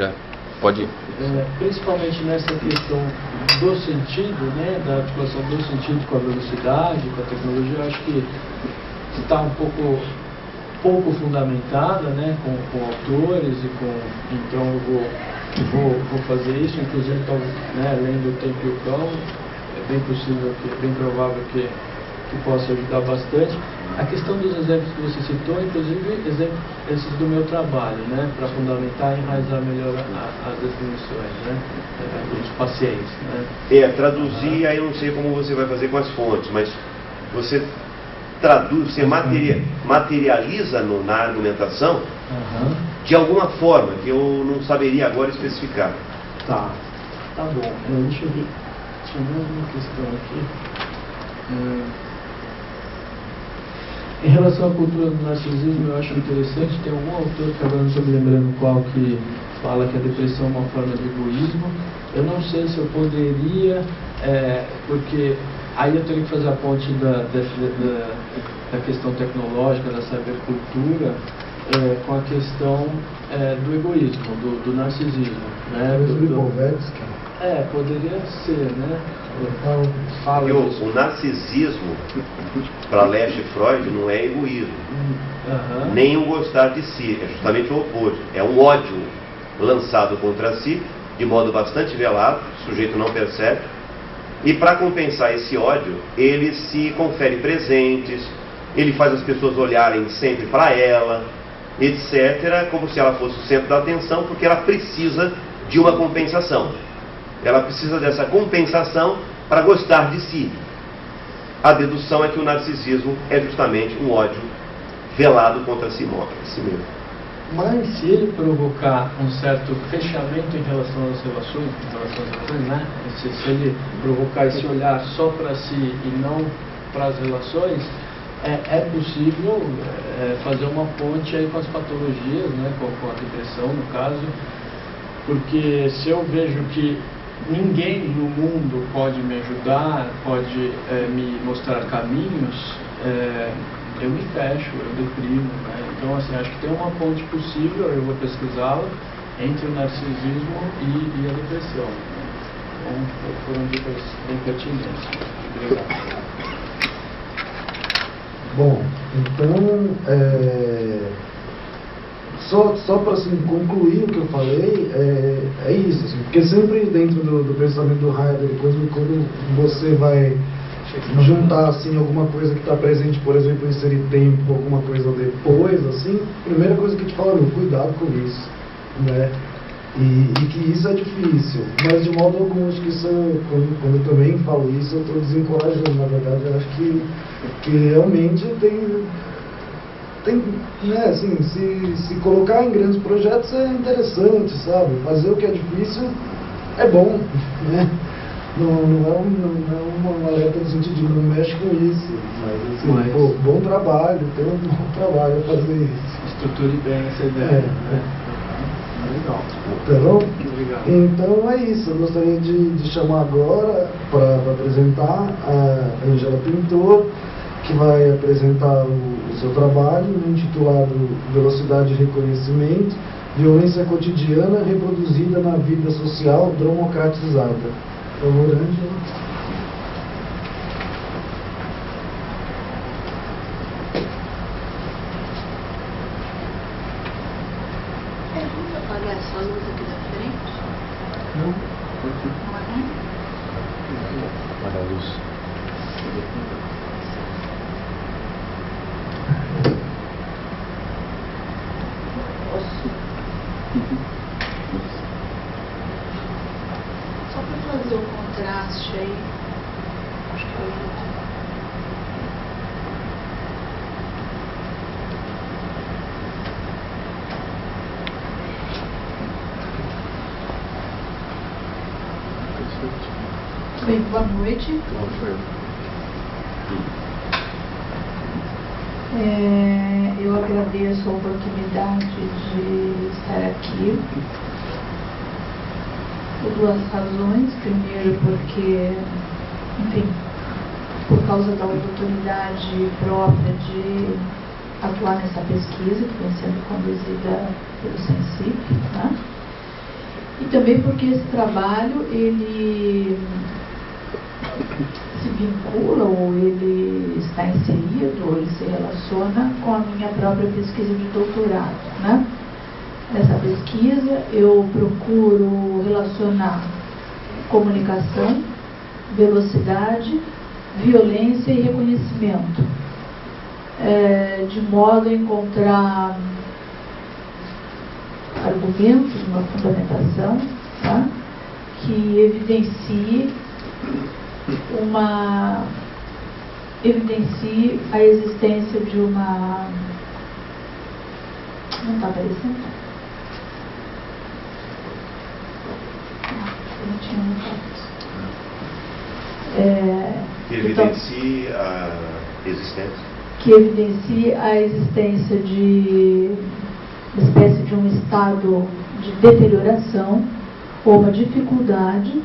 já pode ir. Principalmente nessa questão do sentido, né, da articulação do sentido com a velocidade, com a tecnologia, eu acho que está um pouco fundamentada, né, com autores e com... Então eu vou fazer isso, inclusive, né, lendo O Tempo e o Cão, é bem possível, é bem provável que possa ajudar bastante. A questão dos exemplos que você citou, inclusive esses do meu trabalho, né, para fundamentar e enraizar melhor as definições, né, dos pacientes, né. Traduzir, aí eu não sei como você vai fazer com as fontes, mas você traduz, você materializa na argumentação de alguma forma, que eu não saberia agora especificar. Tá bom. Deixa eu ver. Tinha mais uma questão aqui. Em relação à cultura do narcisismo, eu acho interessante, tem algum autor, que agora não estou me lembrando qual, que fala que a depressão é uma forma de egoísmo. Eu não sei se eu poderia, porque aí eu teria que fazer a ponte da questão tecnológica, da cybercultura, com a questão do egoísmo, do narcisismo. Né? Poderia ser, né? O narcisismo, para Lesch e Freud, não é egoísmo, nem o gostar de si, é justamente o oposto. É um ódio lançado contra si, de modo bastante velado, o sujeito não percebe, e para compensar esse ódio, ele se confere presentes, ele faz as pessoas olharem sempre para ela, etc., como se ela fosse o centro da atenção, porque ela precisa de uma compensação. Ela precisa dessa compensação para gostar de si. A dedução é que o narcisismo é justamente um ódio velado contra si mesmo. Mas se ele provocar um certo fechamento em relação às relações, né? Se ele provocar esse olhar só para si e não para as relações, é possível fazer uma ponte aí com as patologias, né? Com a depressão, no caso, porque se eu vejo que ninguém no mundo pode me ajudar, pode me mostrar caminhos, eu me fecho, eu deprimo, né? Então, assim, acho que tem uma ponte possível, eu vou pesquisá-la, entre o narcisismo e a depressão. Né? Então, foram dicas bem pertinentes. Obrigado. Bom, então, só para assim, concluir o que eu falei, é isso, assim, porque sempre dentro do pensamento do Heidegger, quando você vai juntar assim, alguma coisa que está presente, por exemplo, inserir tempo, alguma coisa depois, assim, a primeira coisa que te fala, cuidado com isso, né? E que isso é difícil, mas de modo algum, acho que isso, quando eu também falo isso, eu estou desencorajando, na verdade, eu acho que realmente tem, né, assim, se colocar em grandes projetos é interessante, sabe? Fazer o que é difícil é bom, né? Não é uma alerta no sentido de não mexe com isso, mas assim, pô, bom trabalho, tem um bom trabalho a fazer isso. Estruture bem essa ideia. Legal. Então é isso, eu gostaria de chamar agora para apresentar a Ângela Pintor, que vai apresentar o seu trabalho, intitulado Velocidade e Reconhecimento, Violência Cotidiana Reproduzida na Vida Social Democratizada. Por favor, Ângela. Vamos apagar essa luz aqui da frente? Não? Apagar a luz. Só para fazer o contraste aí, acho que ajuda. Bem, boa noite. Eu agradeço a oportunidade de estar aqui por duas razões. Primeiro, porque, enfim, por causa da oportunidade própria de atuar nessa pesquisa que vem sendo conduzida pelo Sensip, né? também porque esse trabalho, ele se vincula, ou ele está inserido, ou ele se relaciona com a minha própria pesquisa de doutorado, né? Nessa pesquisa, eu procuro relacionar comunicação, velocidade, violência e reconhecimento, de modo a encontrar argumentos, uma fundamentação, tá? Que evidencie a existência de uma... Não está aparecendo? Não tinha que evidencie a existência. Que evidencie a existência de uma espécie de um estado de deterioração ou uma dificuldade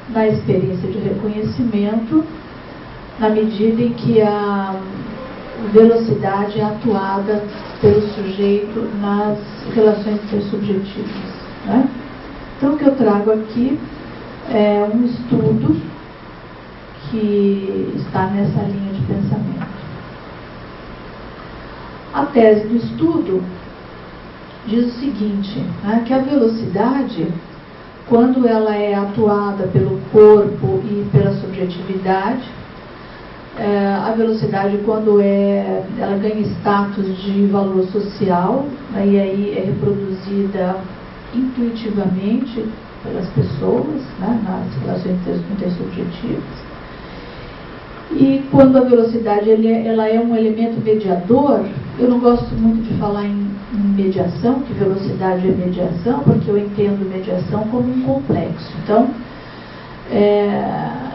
na experiência de reconhecimento, na medida em que a velocidade é atuada pelo sujeito nas relações intersubjetivas, né? Então, o que eu trago aqui é um estudo que está nessa linha de pensamento. A tese do estudo diz o seguinte, né, que a velocidade, quando ela é atuada pelo corpo e pela subjetividade, a velocidade, quando ela ganha status de valor social, né, e aí é reproduzida intuitivamente pelas pessoas, né, nas relações intersubjetivas. E quando a velocidade ela é um elemento mediador, eu não gosto muito de falar em mediação, que velocidade é mediação, porque eu entendo mediação como um complexo. Então,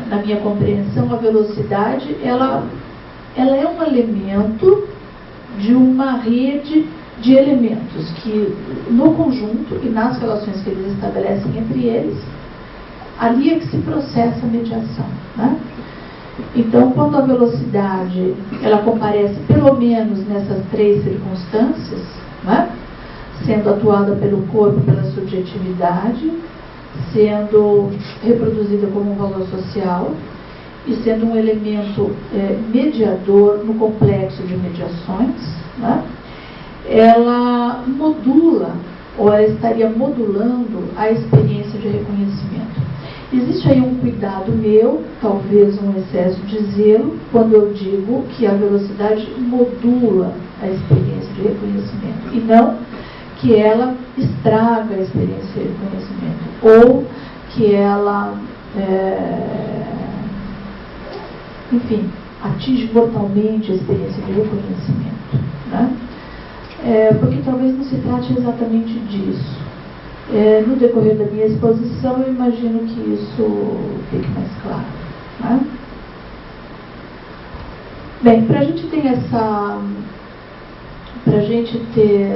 na minha compreensão, a velocidade ela é um elemento de uma rede de elementos que, no conjunto e nas relações que eles estabelecem entre eles, ali é que se processa a mediação, né? Então, quando a velocidade ela comparece pelo menos nessas três circunstâncias, né? Sendo atuada pelo corpo, pela subjetividade, sendo reproduzida como um valor social e sendo um elemento mediador no complexo de mediações, né? Ela modula, ou ela estaria modulando a experiência de reconhecimento. Existe aí um cuidado meu, talvez um excesso de zelo, quando eu digo que a velocidade modula a experiência de reconhecimento, e não que ela estraga a experiência de reconhecimento, ou que ela, enfim, atinge mortalmente a experiência de reconhecimento, né? Porque talvez não se trate exatamente disso. No decorrer da minha exposição, eu imagino que isso fique mais claro, né? Bem, para a gente ter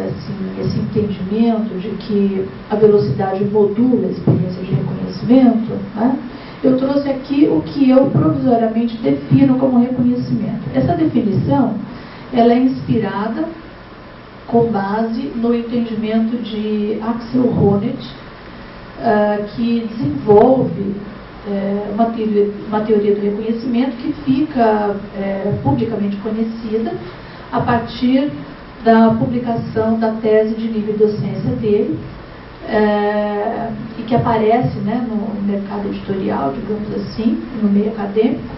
assim, esse entendimento de que a velocidade modula a experiência de reconhecimento, né, eu trouxe aqui o que eu provisoriamente defino como reconhecimento. Essa definição, ela é inspirada com base no entendimento de Axel Honneth, que desenvolve uma teoria do reconhecimento que fica publicamente conhecida a partir da publicação da tese de nível de docência dele, e que aparece, né, no mercado editorial, digamos assim, no meio acadêmico,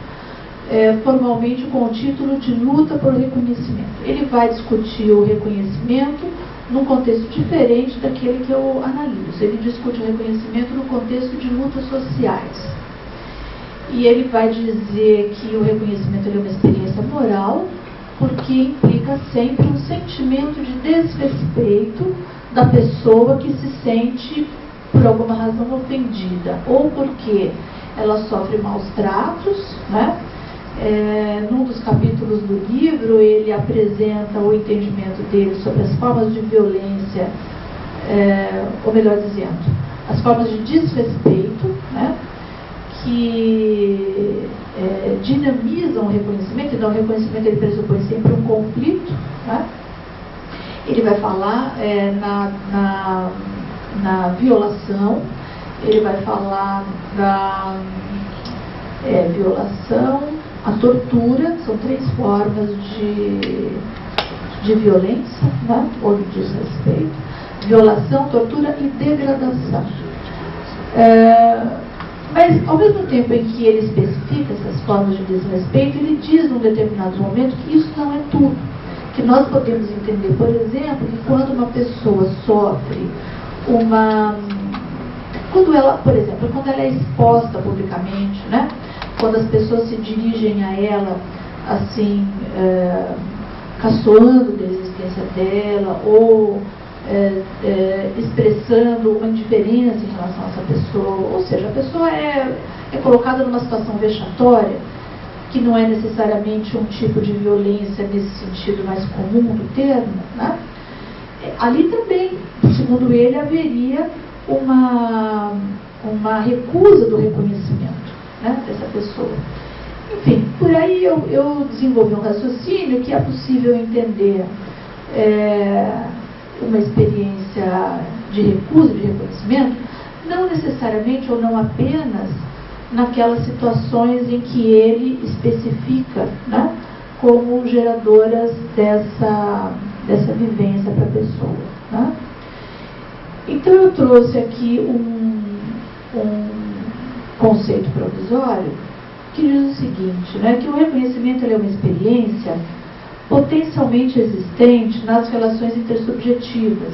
formalmente com o título de Luta por Reconhecimento. Ele vai discutir o reconhecimento num contexto diferente daquele que eu analiso. Ele discute o reconhecimento no contexto de lutas sociais. E ele vai dizer que o reconhecimento é uma experiência moral, porque implica sempre um sentimento de desrespeito da pessoa que se sente, por alguma razão, ofendida, ou porque ela sofre maus tratos, né? Num dos capítulos do livro, ele apresenta o entendimento dele sobre as formas de violência, ou melhor dizendo, as formas de desrespeito, né, que dinamizam o reconhecimento. Então, o reconhecimento ele pressupõe sempre um conflito, né? Ele vai falar na violação, ele vai falar da violação, a tortura, são 3 formas de violência, né, ou de desrespeito: violação, tortura e degradação. Mas, ao mesmo tempo em que ele especifica essas formas de desrespeito, ele diz num determinado momento que isso não é tudo. Que nós podemos entender, por exemplo, que quando uma pessoa sofre quando ela, por exemplo, quando ela é exposta publicamente, né? Quando as pessoas se dirigem a ela, assim, caçoando da existência dela, ou expressando uma indiferença em relação a essa pessoa, ou seja, a pessoa é colocada numa situação vexatória, que não é necessariamente um tipo de violência nesse sentido mais comum do termo, né? Ali também, segundo ele, haveria uma recusa do reconhecimento, né, dessa pessoa. Enfim, por aí eu desenvolvi um raciocínio que é possível entender uma experiência de recusa de reconhecimento, não necessariamente ou não apenas naquelas situações em que ele especifica, né, como geradoras dessa vivência para a pessoa, né? Então eu trouxe aqui um conceito provisório que diz o seguinte, né, que o reconhecimento é uma experiência potencialmente existente nas relações intersubjetivas,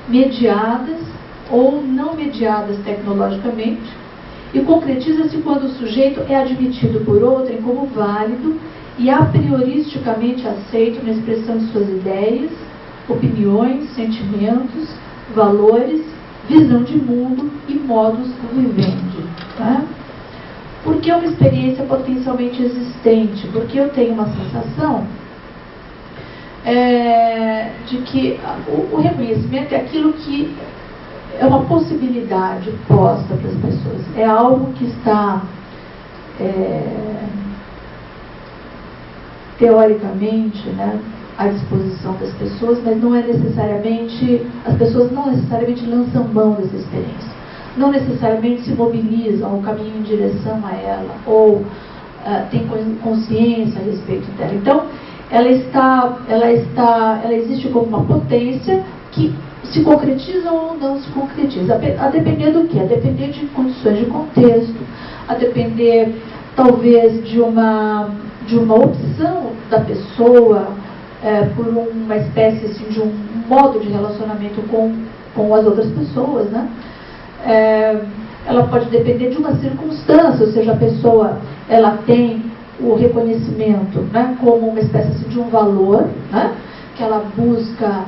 mediadas ou não mediadas tecnologicamente, e concretiza-se quando o sujeito é admitido por outrem como válido e a prioristicamente aceito na expressão de suas ideias, opiniões, sentimentos, valores, visão de mundo e modus vivendi. Tá? Por que uma experiência potencialmente existente? Porque eu tenho uma sensação de que o reconhecimento é aquilo que é uma possibilidade posta para as pessoas. É algo que está teoricamente, né, à disposição das pessoas, mas não é necessariamente, as pessoas não necessariamente lançam mão dessa experiência, não necessariamente se mobilizam ou caminham em direção a ela, ou têm consciência a respeito dela. Então, ela existe como uma potência que se concretiza ou não se concretiza, a depender do quê? A depender de condições de contexto, a depender, talvez, de uma opção da pessoa por uma espécie assim, de um modo de relacionamento com as outras pessoas, né? Ela pode depender de uma circunstância, ou seja, a pessoa ela tem o reconhecimento, né, como uma espécie assim, de um valor, né, que ela busca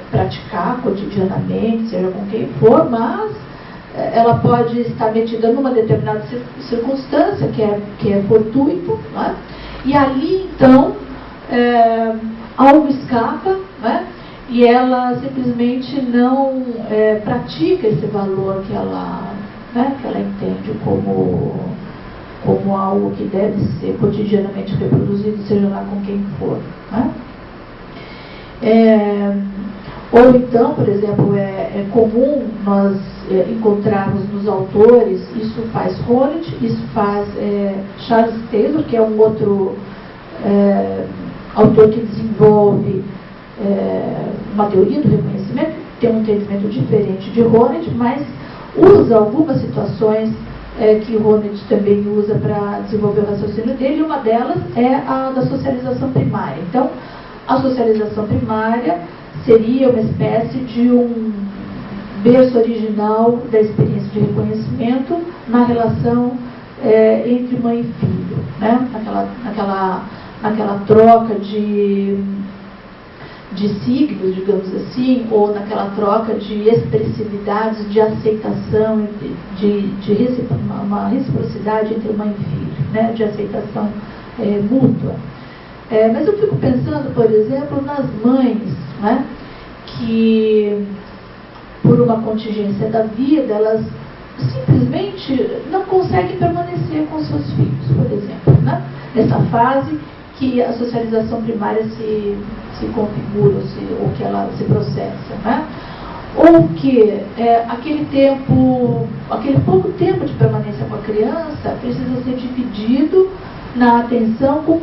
praticar cotidianamente, seja com quem for, mas ela pode estar metida numa determinada circunstância que é fortuito, né? E ali então algo escapa, né? E ela simplesmente não pratica esse valor que ela entende como algo que deve ser cotidianamente reproduzido, seja lá com quem for, né? Ou então, por exemplo, é comum nós encontrarmos nos autores, isso faz Honneth, isso faz Charles Taylor, que é um outro autor que desenvolve uma teoria do reconhecimento, tem um entendimento diferente de Honneth, mas usa algumas situações que Honneth também usa para desenvolver o raciocínio dele, e uma delas é a da socialização primária. Então, a socialização primária seria uma espécie de um berço original da experiência de reconhecimento na relação entre mãe e filho, né? Naquela troca de signos, digamos assim, ou naquela troca de expressividades, de aceitação, uma reciprocidade entre mãe e filho, né? De aceitação mútua. Mas eu fico pensando, por exemplo, nas mães, né, que, por uma contingência da vida, elas simplesmente não conseguem permanecer com seus filhos, por exemplo, né? Nessa fase que a socialização primária se configura, ou que ela se processa, né? ou que aquele pouco tempo de permanência com a criança precisa ser dividido na atenção com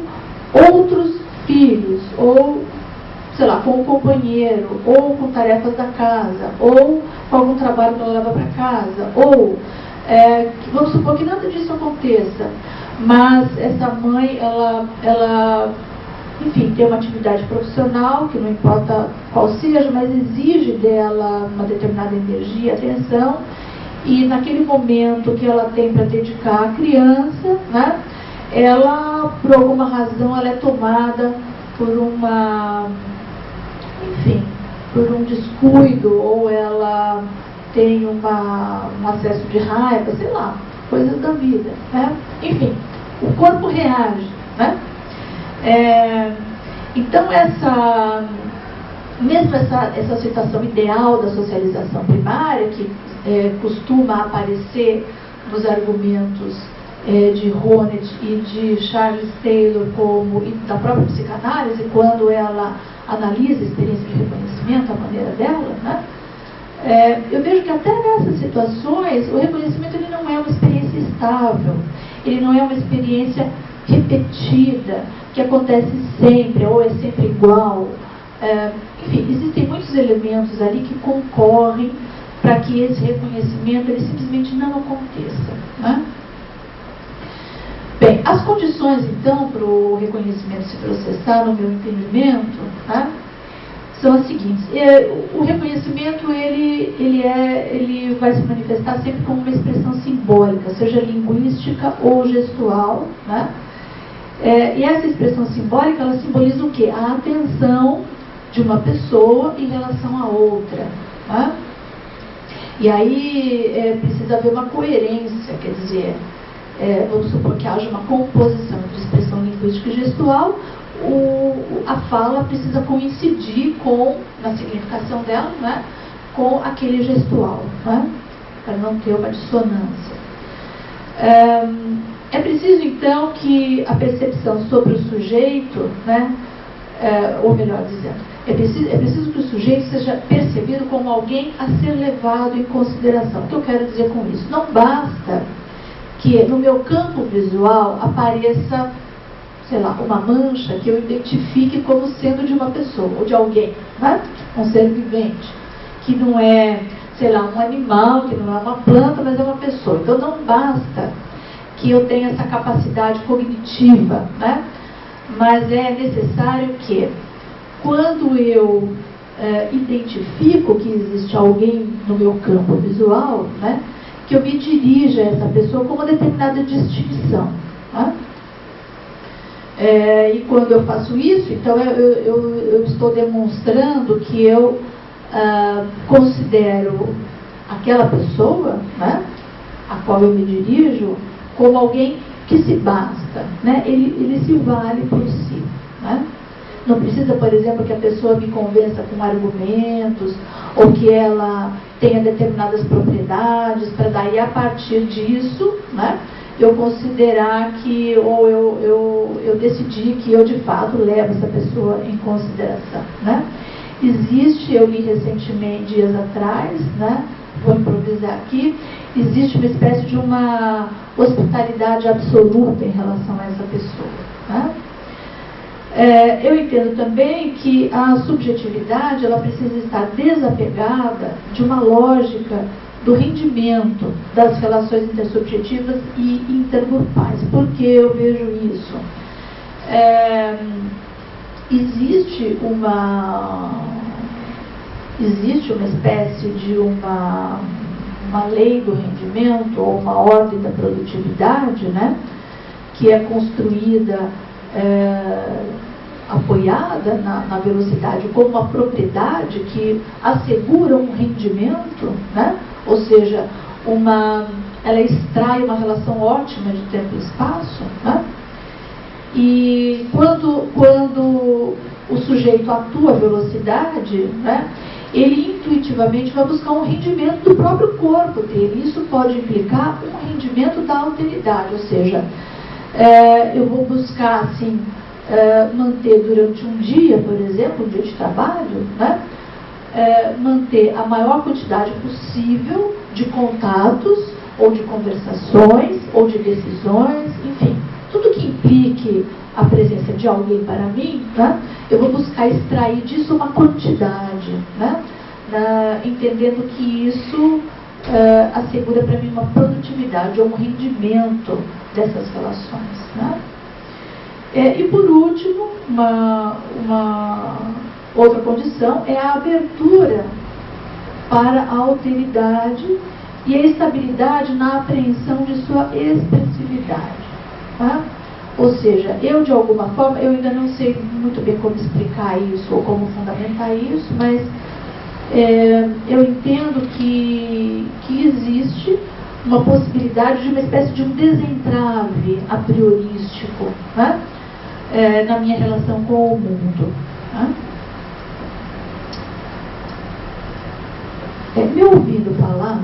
outros filhos, ou, sei lá, com o companheiro, ou com tarefas da casa, ou com algum trabalho que ela leva para casa, ou, vamos supor que nada disso aconteça, mas essa mãe, ela enfim, tem uma atividade profissional, que não importa qual seja, mas exige dela uma determinada energia, atenção, e naquele momento que ela tem para dedicar à criança, né, ela, por alguma razão, ela é tomada por por um descuido, ou ela tem um acesso de raiva, sei lá, coisas da vida, né? Enfim, o corpo reage, né? Então, mesmo essa situação ideal da socialização primária, que costuma aparecer nos argumentos de Honneth e de Charles Taylor, e da própria psicanálise, quando ela analisa a experiência de reconhecimento, a maneira dela, né? Eu vejo que até nessas situações o reconhecimento ele não é uma experiência estável, ele não é uma experiência repetida, que acontece sempre, ou é sempre igual. Enfim, existem muitos elementos ali que concorrem para que esse reconhecimento ele simplesmente não aconteça, né? Bem, as condições, então, para o reconhecimento se processar, no meu entendimento, né, são as seguintes. O reconhecimento, ele vai se manifestar sempre como uma expressão simbólica, seja linguística ou gestual, né? E essa expressão simbólica, ela simboliza o quê? A atenção de uma pessoa em relação a outra, né? E aí precisa haver uma coerência, quer dizer, vamos supor que haja uma composição de expressão linguística e gestual, a fala precisa coincidir na significação dela, né, com aquele gestual, né, para não ter uma dissonância. É preciso, então, que a percepção sobre o sujeito, né, ou melhor dizendo, é preciso que o sujeito seja percebido como alguém a ser levado em consideração. O que eu quero dizer com isso? Não basta que no meu campo visual apareça, sei lá, uma mancha que eu identifique como sendo de uma pessoa, ou de alguém, né? Um ser vivente, que não é, sei lá, um animal, que não é uma planta, mas é uma pessoa. Então não basta que eu tenha essa capacidade cognitiva, né? Mas é necessário que, quando eu identifico que existe alguém no meu campo visual, né, que eu me dirija a essa pessoa com uma determinada distinção, né? E quando eu faço isso, então eu estou demonstrando que eu considero aquela pessoa, né, a qual eu me dirijo, como alguém que se basta, né? Ele se vale por si, né? Não precisa, por exemplo, que a pessoa me convença com argumentos, ou que ela tenha determinadas propriedades, para daí, a partir disso, né, eu considerar que, ou eu decidir que eu, de fato, levo essa pessoa em consideração, né? Existe, eu li recentemente, dias atrás, né, vou improvisar aqui, existe uma espécie de uma hospitalidade absoluta em relação a essa pessoa, né? Eu entendo também que a subjetividade ela precisa estar desapegada de uma lógica do rendimento das relações intersubjetivas e intergrupais. Por que eu vejo isso? Existe uma espécie de uma lei do rendimento, ou uma ordem da produtividade, né, que é construída, apoiada na velocidade como uma propriedade que assegura um rendimento, né, ou seja, ela extrai uma relação ótima de tempo e espaço, né? E quando o sujeito atua a velocidade, né, ele intuitivamente vai buscar um rendimento do próprio corpo dele. Isso pode implicar um rendimento da alteridade, ou seja, eu vou buscar, assim, manter durante um dia, por exemplo, um dia de trabalho, né, manter a maior quantidade possível de contatos, ou de conversações, ou de decisões, enfim, tudo que implique a presença de alguém para mim, né, eu vou buscar extrair disso uma quantidade, né, entendendo que isso assegura para mim uma produtividade ou um rendimento dessas relações. Né. E por último, uma outra condição é a abertura para a alteridade e a estabilidade na apreensão de sua expressividade. Tá? Ou seja, eu de alguma forma, eu ainda não sei muito bem como explicar isso ou como fundamentar isso, mas eu entendo que existe uma possibilidade de uma espécie de um desentrave a priorístico, né? Na minha relação com o mundo. Né? Me ouvindo falar,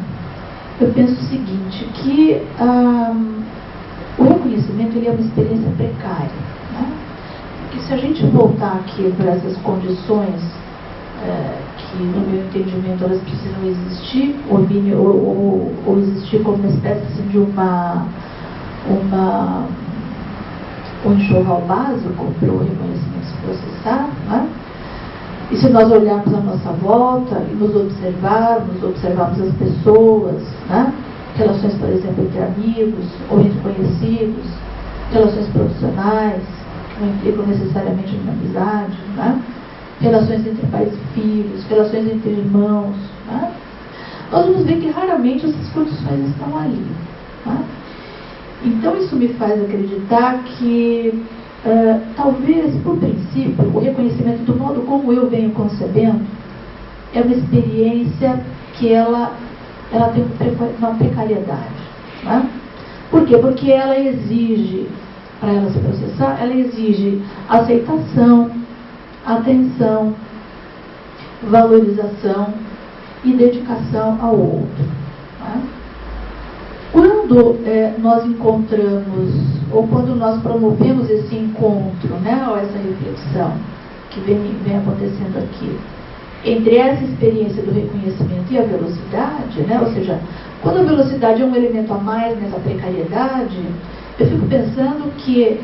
eu penso o seguinte, que o reconhecimento ele é uma experiência precária. Né? Porque se a gente voltar aqui para essas condições que, no meu entendimento, elas precisam existir, ou existir como uma espécie assim, de um enxoval básico para o reconhecimento se processar, né? E se nós olharmos à nossa volta e nos observarmos as pessoas, né? Relações, por exemplo, entre amigos ou entre conhecidos, relações profissionais, que não implicam necessariamente uma amizade, né? Relações entre pais e filhos, relações entre irmãos, né? Nós vamos ver que raramente essas condições estão ali. Né? Então isso me faz acreditar que talvez, por princípio, o reconhecimento do modo como eu venho concebendo é uma experiência que ela tem uma precariedade. Né? Por quê? Porque ela exige, para ela se processar, ela exige aceitação, atenção, valorização e dedicação ao outro. Né? Quando nós encontramos, ou quando nós promovemos esse encontro, né, ou essa reflexão que vem acontecendo aqui, entre essa experiência do reconhecimento e a velocidade, né, ou seja, quando a velocidade é um elemento a mais nessa precariedade, eu fico pensando que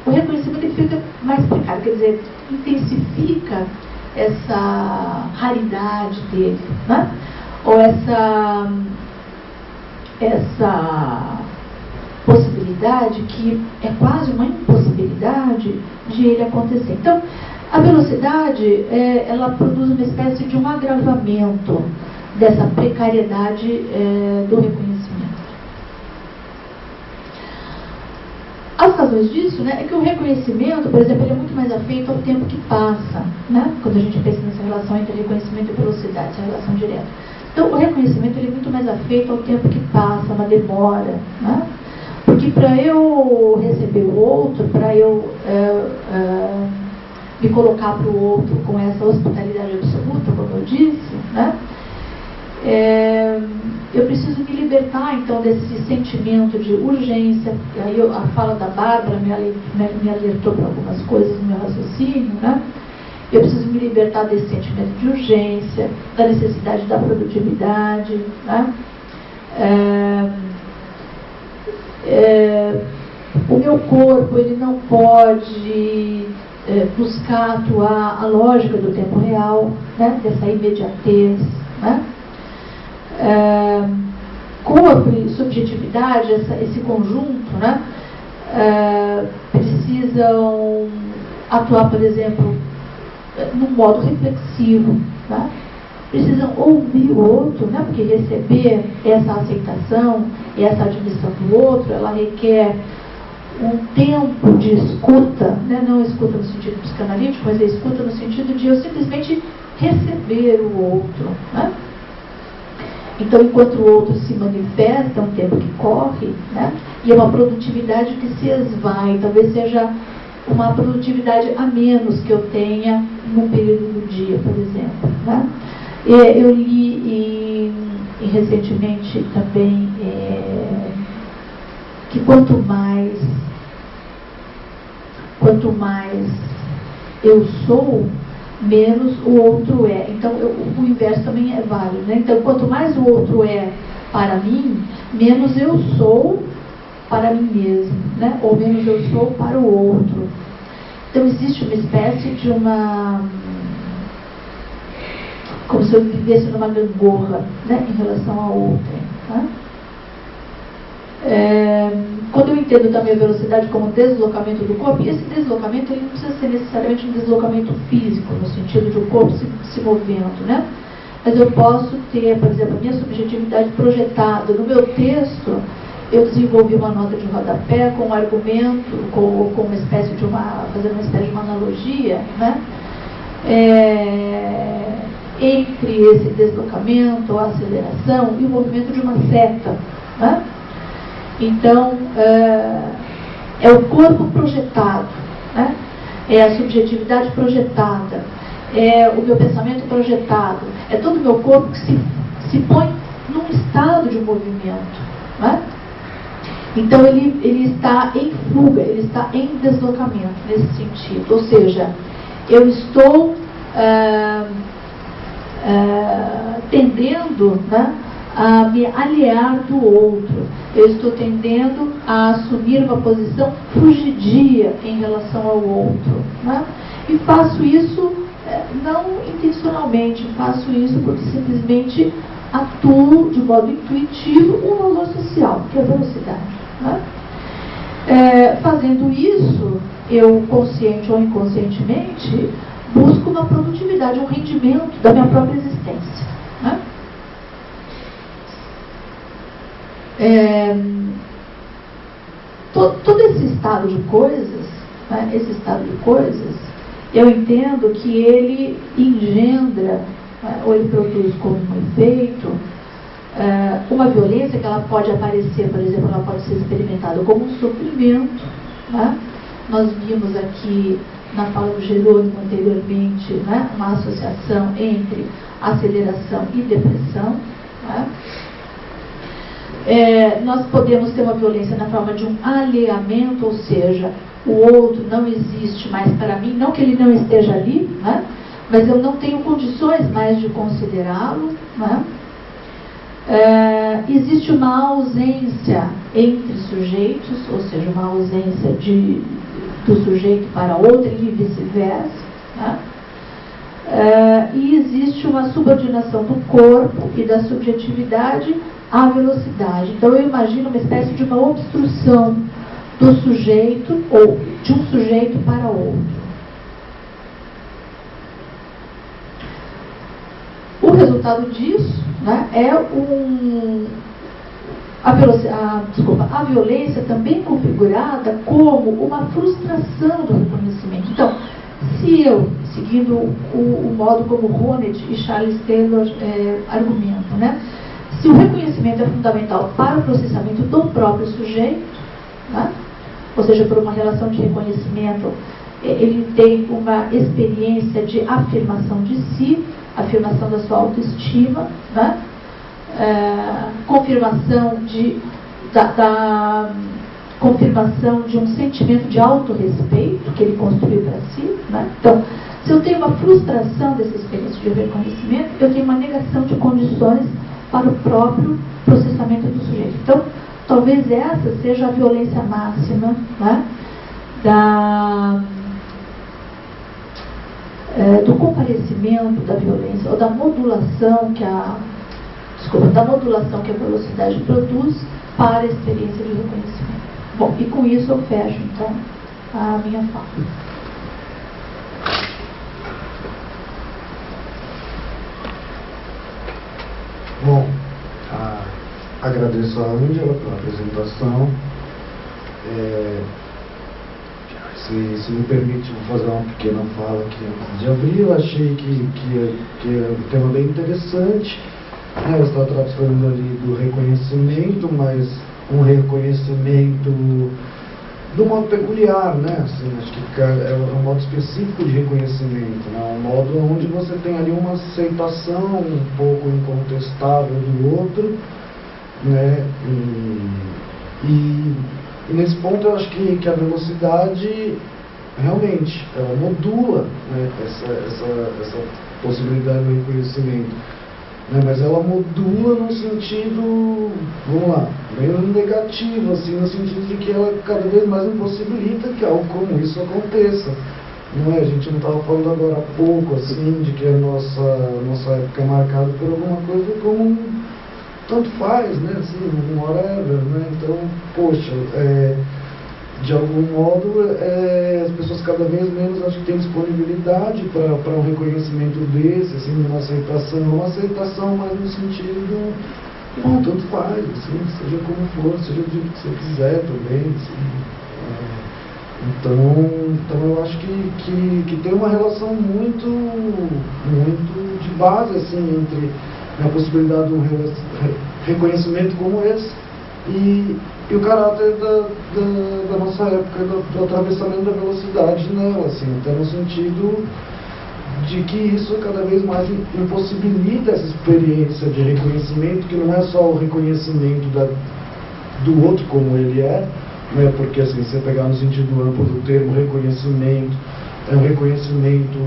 o reconhecimento ele fica mais precário, quer dizer, intensifica essa raridade dele, né? Ou essa possibilidade que é quase uma impossibilidade de ele acontecer. Então, a velocidade, ela produz uma espécie de um agravamento dessa precariedade do reconhecimento. As razões disso, né, é que o reconhecimento, por exemplo, ele é muito mais afeito ao tempo que passa, né? Quando a gente pensa nessa relação entre reconhecimento e velocidade, essa relação direta. Então, o reconhecimento ele é muito mais afeito ao tempo que passa, na demora, né? Porque para eu receber o outro, para eu me colocar para o outro com essa hospitalidade absoluta, como eu disse, né? Eu preciso me libertar, então, desse sentimento de urgência. E aí a fala da Bárbara me alertou para algumas coisas no meu raciocínio, né? Eu preciso me libertar desse sentimento de urgência, da necessidade da produtividade, né? O meu corpo, ele não pode buscar atuar a lógica do tempo real, né? Dessa imediatez, né? Corpo e subjetividade, esse conjunto, né? Precisam atuar, por exemplo, num modo reflexivo, né? Precisam ouvir o outro, né? Porque receber essa aceitação e essa admissão do outro, ela requer um tempo de escuta, né? Não escuta no sentido psicanalítico, mas escuta no sentido de eu simplesmente receber o outro, né? Então, enquanto o outro se manifesta, é um tempo que corre, né? E é uma produtividade que se esvai, talvez seja uma produtividade a menos que eu tenha num período do dia, por exemplo, né? Eu li recentemente também que quanto mais eu sou, menos o outro é. Então, o inverso também é válido, né? Então, quanto mais o outro é para mim, menos eu sou para mim mesmo, né? Ou menos eu sou para o outro. Então, existe uma espécie de como se eu vivesse numa gangorra, né? Em relação ao outro, né? Quando eu entendo também a velocidade como deslocamento do corpo, e esse deslocamento ele não precisa ser necessariamente um deslocamento físico, no sentido de o corpo se movendo, né? Mas eu posso ter, por exemplo, a minha subjetividade projetada. No meu texto, eu desenvolvi uma nota de rodapé com um argumento, com uma espécie de fazendo uma espécie de uma analogia, né? Entre esse deslocamento, a aceleração e o movimento de uma seta, né? Então, é o corpo projetado, né? É a subjetividade projetada, é o meu pensamento projetado, é todo o meu corpo que se põe num estado de movimento, né? Então, ele está em fuga, ele está em deslocamento, nesse sentido. Ou seja, eu estou tendendo, né, a me aliar do outro. Eu estou tendendo a assumir uma posição fugidia em relação ao outro, né? E faço isso não intencionalmente, faço isso porque simplesmente atuo de modo intuitivo um valor social, que é a velocidade, né? Fazendo isso, eu, consciente ou inconscientemente, busco uma produtividade, um rendimento da minha própria existência, né? Todo esse estado de coisas, né, eu entendo que ele engendra, ou ele produz como um efeito, uma violência que ela pode aparecer, por exemplo, ela pode ser experimentada como um sofrimento, né? Nós vimos aqui na fala do Jerônimo anteriormente, né, uma associação entre aceleração e depressão, né? Nós podemos ter uma violência na forma de um alheamento, ou seja, o outro não existe mais para mim, não que ele não esteja ali, né? Mas eu não tenho condições mais de considerá-lo, né? Existe uma ausência entre sujeitos, ou seja, uma ausência do sujeito para outro e vice-versa, né? E existe uma subordinação do corpo e da subjetividade à velocidade. Então eu imagino uma espécie de uma obstrução do sujeito ou de um sujeito para outro. O resultado disso, né, é a violência também configurada como uma frustração do reconhecimento. Então, se eu, seguindo o modo como Honneth e Charles Taylor argumentam, né, se o reconhecimento é fundamental para o processamento do próprio sujeito, né, ou seja, por uma relação de reconhecimento, ele tem uma experiência de afirmação de si, afirmação da sua autoestima, né, confirmação confirmação de um sentimento de autorrespeito que ele construiu para si, né? Então, se eu tenho uma frustração dessa experiência de reconhecimento, eu tenho uma negação de condições para o próprio processamento do sujeito. Então, talvez essa seja a violência máxima, né, do comparecimento da violência, ou da modulação que a velocidade produz para a experiência de reconhecimento. Bom, e com isso eu fecho, então, a minha fala. Bom, agradeço a Ângela pela apresentação. Se me permite, vou fazer uma pequena fala aqui antes de abrir. Eu achei que é um tema bem interessante. Você está tratando ali do reconhecimento, mas um reconhecimento de um modo peculiar, né? Assim, acho que é um modo específico de reconhecimento, né? Um modo onde você tem ali uma aceitação um pouco incontestável do outro, né? E nesse ponto eu acho que a velocidade realmente, ela modula, né, essa possibilidade do reconhecimento, né, mas ela modula no sentido, vamos lá, meio negativo, assim, no sentido de que ela cada vez mais impossibilita que algo como isso aconteça. Não é? A gente não estava falando agora há pouco, assim, de que a nossa época é marcada por alguma coisa como tanto faz, né, assim, whatever, né, então, poxa, de algum modo, as pessoas cada vez menos acho que têm disponibilidade para um reconhecimento desse, assim, uma aceitação, mas no sentido, não, tanto faz, assim, seja como for, seja do jeito que você quiser também, assim. Então eu acho que tem uma relação muito de base, assim, entre a possibilidade de um reconhecimento como esse e o caráter da nossa época, do atravessamento da velocidade nela, assim, até no sentido de que isso cada vez mais impossibilita essa experiência de reconhecimento, que não é só o reconhecimento do outro como ele é, né, porque assim, se você pegar no sentido amplo do termo reconhecimento, é um reconhecimento,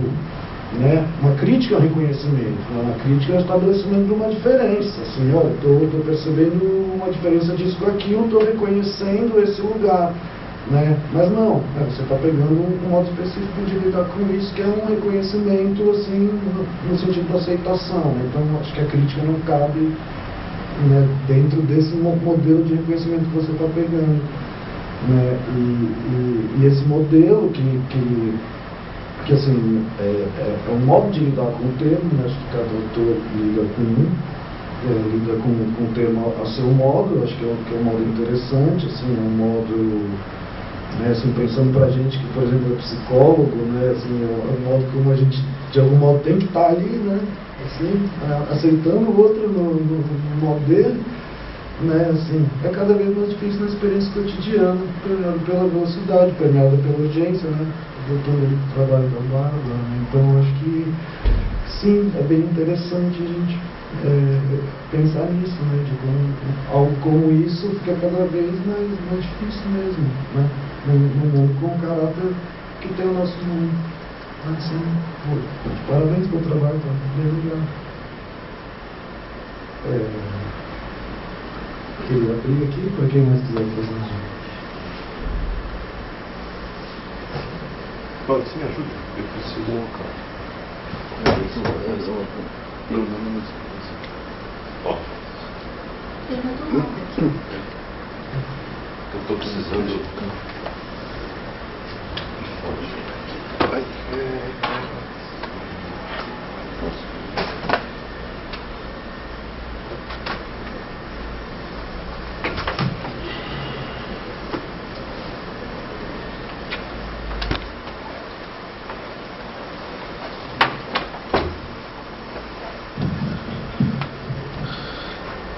né, uma crítica ao reconhecimento, uma crítica ao estabelecimento de uma diferença, assim, olha, estou percebendo uma diferença disso com aquilo, estou reconhecendo esse lugar, né, mas não, você está pegando um modo específico de lidar com isso, que é um reconhecimento, assim, no sentido da aceitação, né? Então acho que a crítica não cabe, né, dentro desse modelo de reconhecimento que você está pegando, né, e esse modelo que assim, é um modo de lidar com o termo, né? Acho que cada autor lida com o termo a seu modo, acho que é um modo interessante, assim, é um modo, né, assim, pensando pra gente que, por exemplo, é psicólogo, né, assim, é um modo como a gente, de algum modo, tem que estar ali, né, assim, aceitando o outro no modo dele, né, assim, é cada vez mais difícil na experiência cotidiana, permeada pela velocidade, permeada pela urgência, né, voltando ali para o trabalho da Bárbara, né? Então acho que sim, é bem interessante a gente pensar nisso, né, de como algo como isso fica cada vez mais difícil mesmo, né, no mundo com o caráter que tem o nosso mundo. Assim, parabéns pelo trabalho, tá? Bem obrigado. Queria abrir aqui para quem mais quiser fazer. Paulo, você me ajuda? Eu preciso local. Não. Ó. Eu estou precisando. Ai,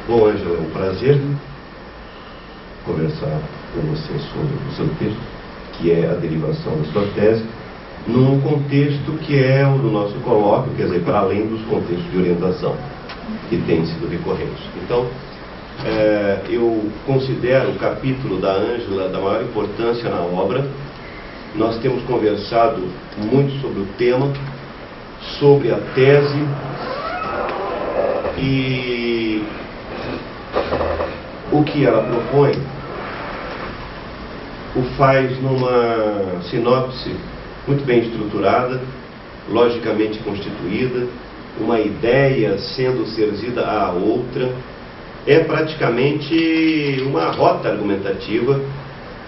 Bom, Ângela, é um prazer conversar com você sobre o seu texto, que é a derivação da sua tese, num contexto que é o do nosso colóquio, quer dizer, para além dos contextos de orientação que têm sido recorrentes. Então, eu considero o capítulo da Ângela da maior importância na obra. Nós temos conversado muito sobre o tema, sobre a tese, e o que ela propõe o faz numa sinopse muito bem estruturada, logicamente constituída, uma ideia sendo serzida à outra. É praticamente uma rota argumentativa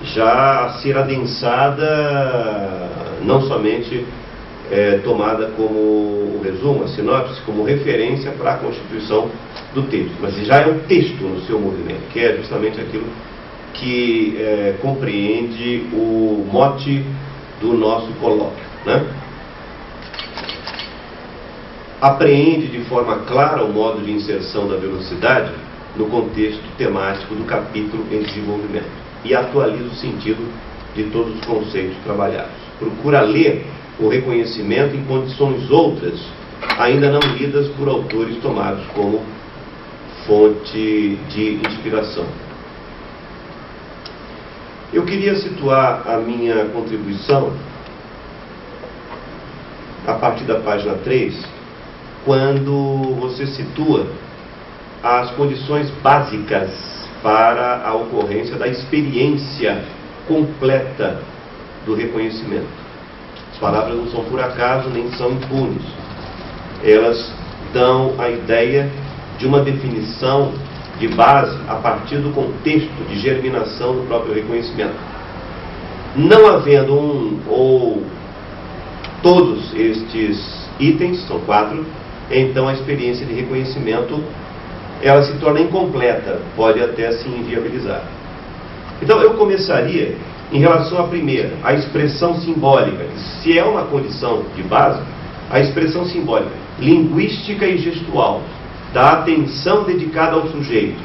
já a ser adensada, não somente tomada como o resumo, a sinopse, como referência para a constituição do texto, mas já é um texto no seu movimento, que é justamente aquilo que compreende o mote do nosso colóquio, né? Apreende de forma clara o modo de inserção da velocidade no contexto temático do capítulo em desenvolvimento e atualiza o sentido de todos os conceitos trabalhados. Procura ler o reconhecimento em condições outras, ainda não lidas por autores tomados como fonte de inspiração. Eu queria situar a minha contribuição a partir da página 3, quando você situa as condições básicas para a ocorrência da experiência completa do reconhecimento. As palavras não são por acaso, nem são impunes. Elas dão a ideia de uma definição de base a partir do contexto de germinação do próprio reconhecimento. Não havendo um ou todos estes itens, são 4, então a experiência de reconhecimento ela se torna incompleta, pode até se inviabilizar. Então eu começaria em relação à primeira, a expressão simbólica. Se é uma condição de base, a expressão simbólica, linguística e gestual, da atenção dedicada ao sujeito.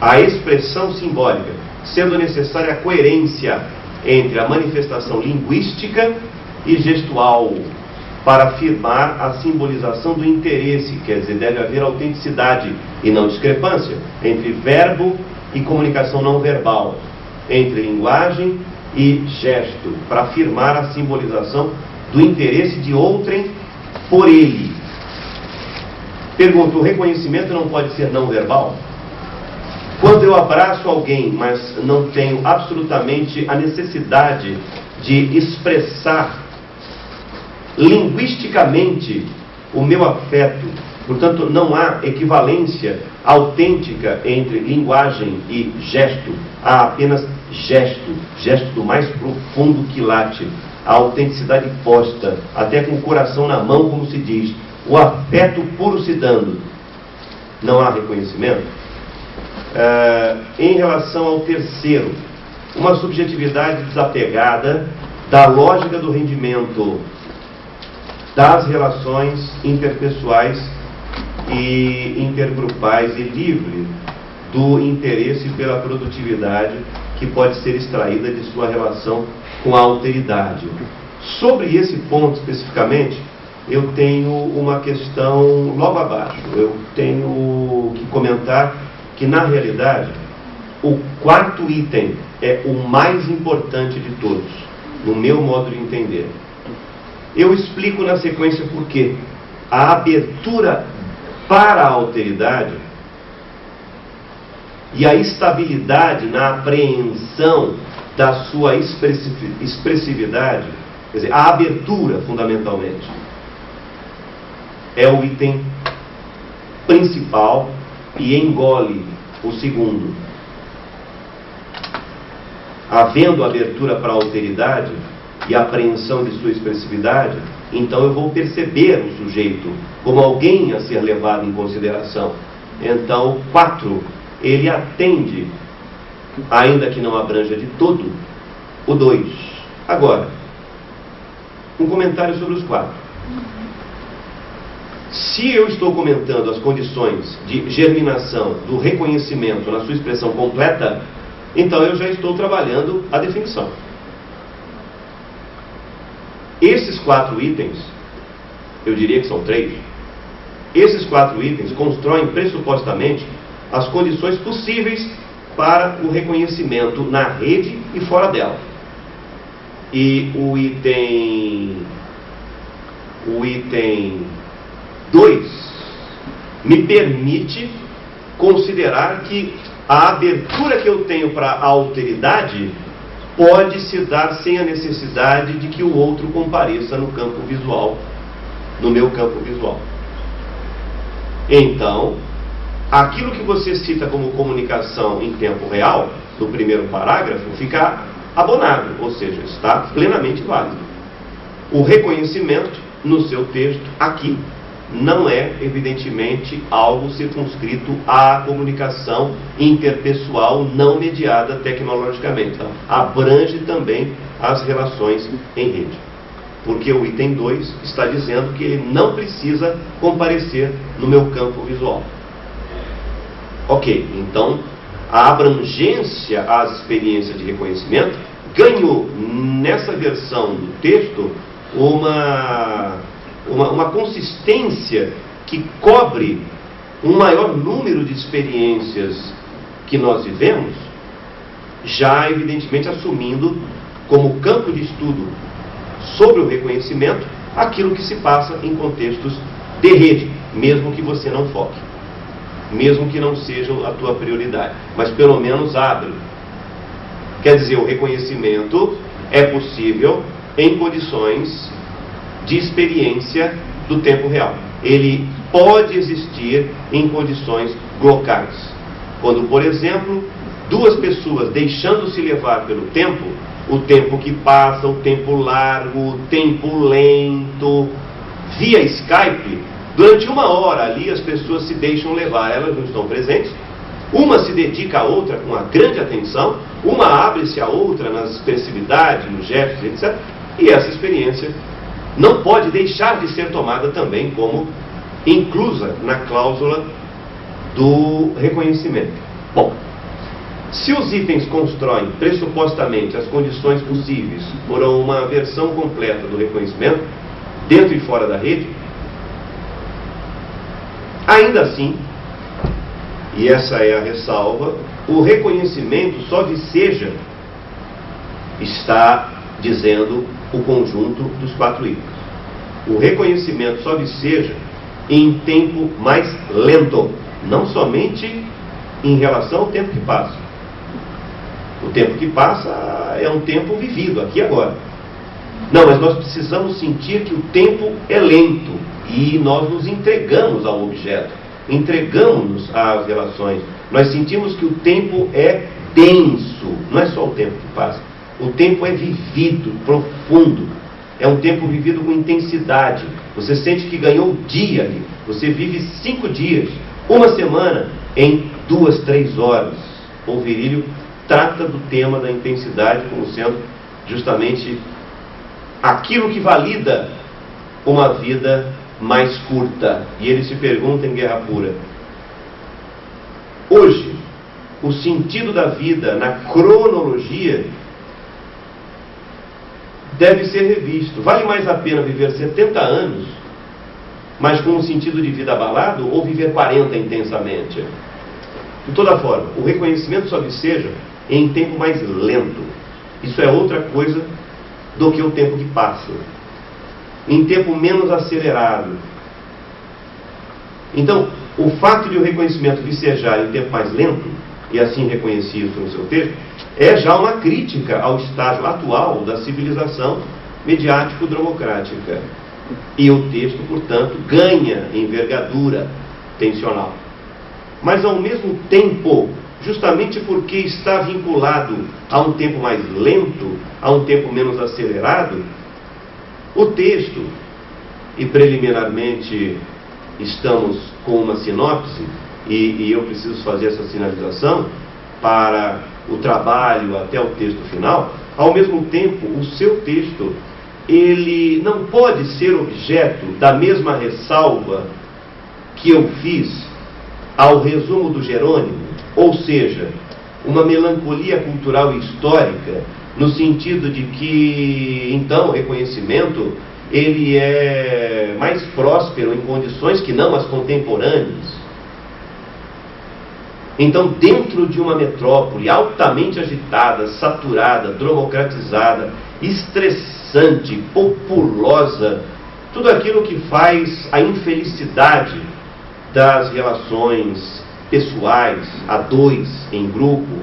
A expressão simbólica, sendo necessária a coerência entre a manifestação linguística e gestual, para afirmar a simbolização do interesse, quer dizer, deve haver autenticidade e não discrepância entre verbo e comunicação não verbal, entre linguagem e gesto, para afirmar a simbolização do interesse de outrem por ele. Pergunto, o reconhecimento não pode ser não verbal? Quando eu abraço alguém, mas não tenho absolutamente a necessidade de expressar linguisticamente o meu afeto, portanto não há equivalência autêntica entre linguagem e gesto, há apenas gesto do mais profundo quilate, a autenticidade posta, até com o coração na mão, como se diz, o afeto puro se dando. Não há reconhecimento. Em relação ao terceiro, uma subjetividade desapegada da lógica do rendimento das relações interpessoais e intergrupais e livre do interesse pela produtividade que pode ser extraída de sua relação com a alteridade. Sobre esse ponto especificamente, eu tenho uma questão logo abaixo. Eu tenho que comentar que, na realidade, o quarto item é o mais importante de todos, no meu modo de entender. Eu explico na sequência por quê. A abertura para a alteridade e a estabilidade na apreensão da sua expressividade, quer dizer, a abertura, fundamentalmente, é o item principal e engole o segundo. Havendo abertura para a alteridade e apreensão de sua expressividade, então eu vou perceber o sujeito como alguém a ser levado em consideração. Então, o 4, ele atende, ainda que não abranja de todo, o 2. Agora, um comentário sobre os 4. Se eu estou comentando as condições de germinação do reconhecimento na sua expressão completa, então eu já estou trabalhando a definição. Esses 4 itens, eu diria que são 3, esses 4 itens constroem pressupostamente as condições possíveis para o reconhecimento na rede e fora dela. E o item 2 me permite considerar que a abertura que eu tenho para a alteridade pode se dar sem a necessidade de que o outro compareça no campo visual, no meu campo visual. Então, aquilo que você cita como comunicação em tempo real, no primeiro parágrafo, fica abonado, ou seja, está plenamente válido. O reconhecimento, no seu texto, aqui, não é, evidentemente, algo circunscrito à comunicação interpessoal não mediada tecnologicamente. Então, abrange também as relações em rede. Porque o item 2 está dizendo que ele não precisa comparecer no meu campo visual. Ok, então, a abrangência às experiências de reconhecimento ganhou, nessa versão do texto, uma consistência que cobre um maior número de experiências que nós vivemos, já evidentemente assumindo como campo de estudo sobre o reconhecimento aquilo que se passa em contextos de rede, mesmo que você não foque, mesmo que não sejam a tua prioridade, mas pelo menos abre. Quer dizer, o reconhecimento é possível em condições de experiência do tempo real. Ele pode existir em condições locais. Quando, por exemplo, duas pessoas deixando-se levar pelo tempo, o tempo que passa, o tempo largo, o tempo lento, via Skype, durante 1 hora ali as pessoas se deixam levar, elas não estão presentes, uma se dedica à outra com uma grande atenção, uma abre-se à outra nas expressividades, nos gestos, etc. E essa experiência não pode deixar de ser tomada também como inclusa na cláusula do reconhecimento. Bom, se os itens constroem pressupostamente as condições possíveis por uma versão completa do reconhecimento, dentro e fora da rede, ainda assim, e essa é a ressalva, o reconhecimento só viceja, está dizendo o conjunto dos 4 itens. O reconhecimento só viceja em tempo mais lento, não somente em relação ao tempo que passa. O tempo que passa é um tempo vivido, aqui e agora. Não, mas nós precisamos sentir que o tempo é lento e nós nos entregamos ao objeto, entregamos-nos às relações. Nós sentimos que o tempo é denso, não é só o tempo que passa. O tempo é vivido, profundo. É um tempo vivido com intensidade. Você sente que ganhou o dia ali. Você vive 5 dias, 1 semana, em 2, 3 horas. O Virílio trata do tema da intensidade como sendo justamente aquilo que valida uma vida mais curta. E ele se pergunta em Guerra Pura: hoje, o sentido da vida na cronologia deve ser revisto. Vale mais a pena viver 70 anos, mas com um sentido de vida abalado, ou viver 40 intensamente? De toda forma, o reconhecimento só viceja em tempo mais lento. Isso é outra coisa do que o tempo que passa. Em tempo menos acelerado. Então, o fato de o reconhecimento vicejar em tempo mais lento, e assim reconheci isso no seu texto, é já uma crítica ao estágio atual da civilização mediático-democrática. E o texto, portanto, ganha envergadura tensional. Mas, ao mesmo tempo, justamente porque está vinculado a um tempo mais lento, a um tempo menos acelerado, o texto, e preliminarmente estamos com uma sinopse, e eu preciso fazer essa sinalização para o trabalho até o texto final, ao mesmo tempo, o seu texto, ele não pode ser objeto da mesma ressalva que eu fiz ao resumo do Jerônimo, ou seja, uma melancolia cultural e histórica, no sentido de que, então, o reconhecimento, ele é mais próspero em condições que não as contemporâneas. Então, dentro de uma metrópole altamente agitada, saturada, democratizada, estressante, populosa, tudo aquilo que faz a infelicidade das relações pessoais, a dois, em grupo,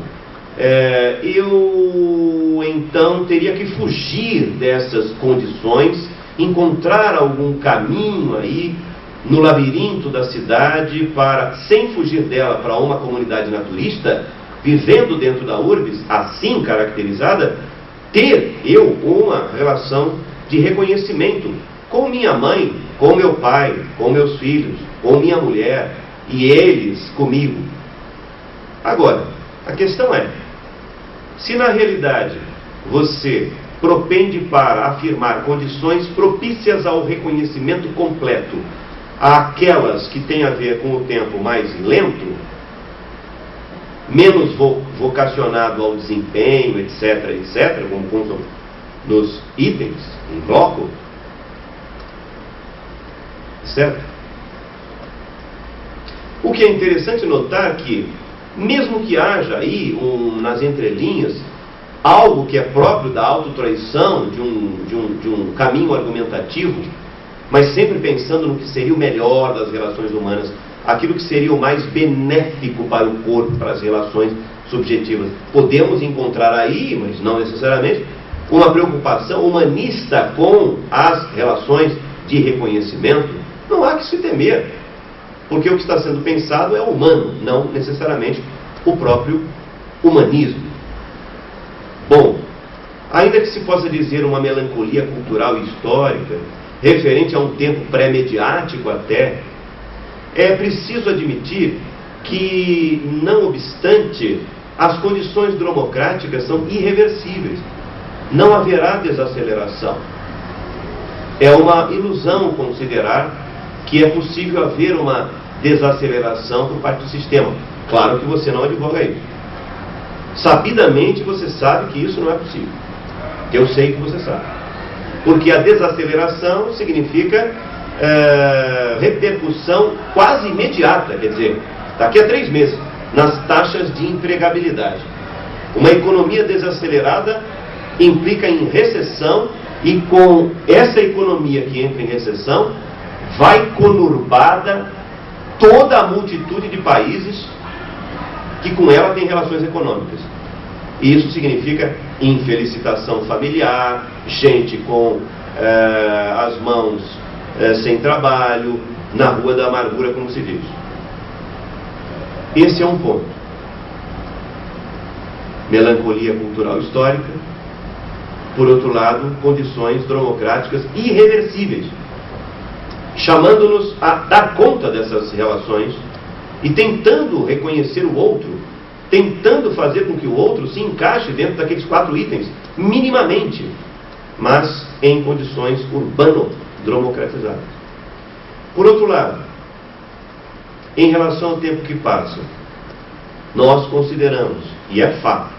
eu então teria que fugir dessas condições, encontrar algum caminho aí no labirinto da cidade para, sem fugir dela para uma comunidade naturista, vivendo dentro da urbis, assim caracterizada, ter eu uma relação de reconhecimento com minha mãe, com meu pai, com meus filhos, com minha mulher e eles comigo. Agora, a questão é, se na realidade você propende para afirmar condições propícias ao reconhecimento completo, aquelas que têm a ver com o tempo mais lento, menos vocacionado ao desempenho, etc., etc., como constam nos itens, em bloco, certo? O que é interessante notar que, mesmo que haja aí, nas entrelinhas, algo que é próprio da autotraição, de um caminho argumentativo, mas sempre pensando no que seria o melhor das relações humanas, aquilo que seria o mais benéfico para o corpo, para as relações subjetivas. Podemos encontrar aí, mas não necessariamente, uma preocupação humanista com as relações de reconhecimento. Não há que se temer, porque o que está sendo pensado é o humano, não necessariamente o próprio humanismo. Bom, ainda que se possa dizer uma melancolia cultural e histórica, referente a um tempo pré-mediático até, é preciso admitir que, não obstante, as condições democráticas são irreversíveis. Não haverá desaceleração. É uma ilusão considerar que é possível haver uma desaceleração por parte do sistema. Claro que você não advoga isso. Sabidamente você sabe que isso não é possível. Eu sei que você sabe. Porque a desaceleração significa repercussão quase imediata, quer dizer, daqui a 3 meses, nas taxas de empregabilidade. Uma economia desacelerada implica em recessão, e com essa economia que entra em recessão, vai conurbada toda a multitude de países que com ela tem relações econômicas. E isso significa infelicitação familiar, gente com as mãos sem trabalho, na rua da amargura, como se diz. Esse é um ponto. Melancolia cultural histórica. Por outro lado, condições democráticas irreversíveis, chamando-nos a dar conta dessas relações e tentando reconhecer o outro, tentando fazer com que o outro se encaixe dentro daqueles 4 itens, minimamente, mas em condições urbano-democratizadas. Por outro lado, em relação ao tempo que passa, nós consideramos, e é fato,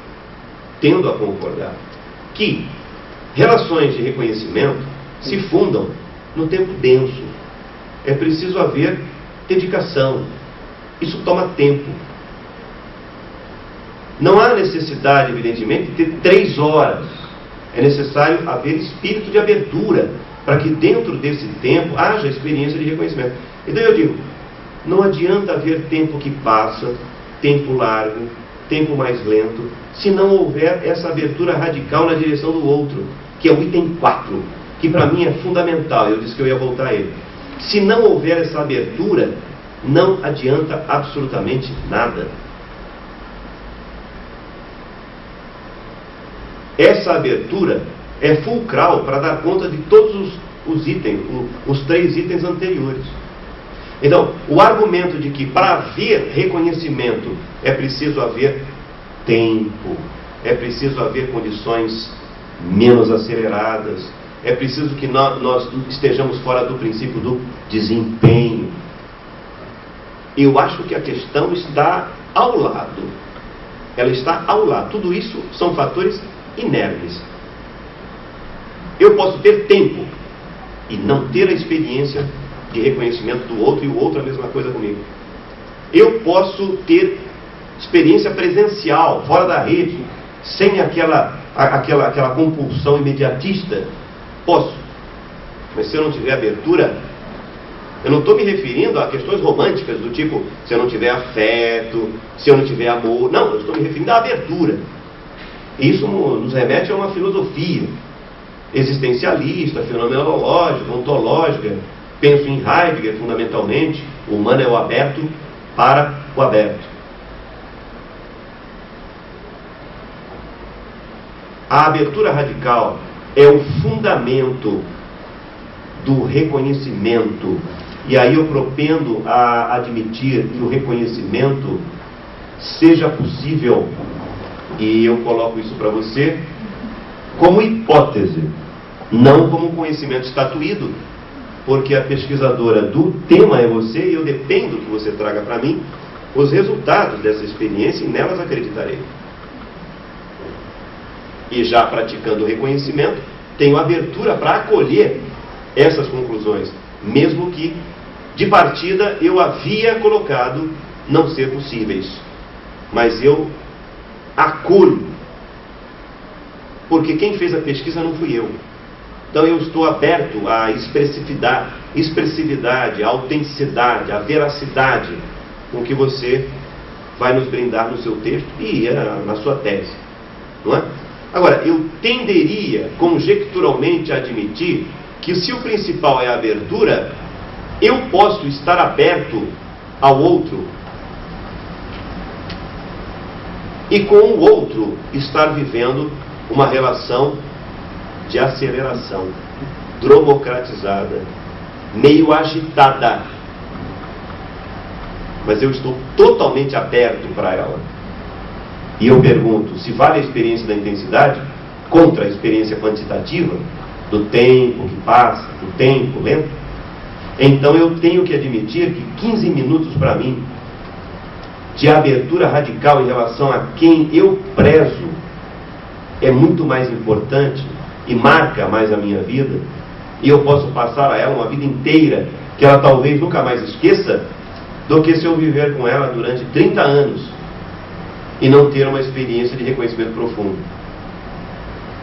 tendo a concordar, que relações de reconhecimento se fundam no tempo denso. É preciso haver dedicação. Isso toma tempo. Não há necessidade, evidentemente, de ter 3 horas. É necessário haver espírito de abertura para que dentro desse tempo haja experiência de reconhecimento. Então eu digo, não adianta haver tempo que passa, tempo largo, tempo mais lento, se não houver essa abertura radical na direção do outro, que é o item 4, que para mim é fundamental. Eu disse que eu ia voltar a ele. Se não houver essa abertura, não adianta absolutamente nada. Essa abertura é fulcral para dar conta de todos os itens, os 3 itens anteriores. Então, o argumento de que para haver reconhecimento é preciso haver tempo, é preciso haver condições menos aceleradas, é preciso que nós estejamos fora do princípio do desempenho. Eu acho que a questão está ao lado. Ela está ao lado. Tudo isso são fatores inermes. Eu posso ter tempo e não ter a experiência de reconhecimento do outro, e o outro a mesma coisa comigo. Eu posso ter experiência presencial, fora da rede, sem aquela compulsão imediatista. Posso. Mas se eu não tiver abertura, eu não estou me referindo a questões românticas do tipo, se eu não tiver afeto, se eu não tiver amor. Não, eu estou me referindo à abertura. Isso nos remete a uma filosofia existencialista, fenomenológica, ontológica. Penso em Heidegger, fundamentalmente. O humano é o aberto para o aberto. A abertura radical é o fundamento do reconhecimento. E aí eu propendo a admitir que o reconhecimento seja possível, e eu coloco isso para você, como hipótese, não como conhecimento estatuído, porque a pesquisadora do tema é você, e eu dependo que você traga para mim os resultados dessa experiência, e nelas acreditarei. E já praticando o reconhecimento, tenho abertura para acolher essas conclusões, mesmo que de partida eu havia colocado não ser possíveis. Mas eu acolho porque quem fez a pesquisa não fui eu. Então eu estou aberto à expressividade, à autenticidade, à veracidade com que você vai nos brindar no seu texto e na sua tese, não é? Agora, eu tenderia conjecturalmente a admitir que se o principal é a abertura, eu posso estar aberto ao outro e com o outro estar vivendo uma relação de aceleração, dromocratizada, meio agitada. Mas eu estou totalmente aberto para ela. E eu pergunto, se vale a experiência da intensidade contra a experiência quantitativa, do tempo que passa, do tempo lento, então eu tenho que admitir que 15 minutos para mim, de abertura radical em relação a quem eu prezo, é muito mais importante e marca mais a minha vida, e eu posso passar a ela uma vida inteira, que ela talvez nunca mais esqueça, do que se eu viver com ela durante 30 anos e não ter uma experiência de reconhecimento profundo.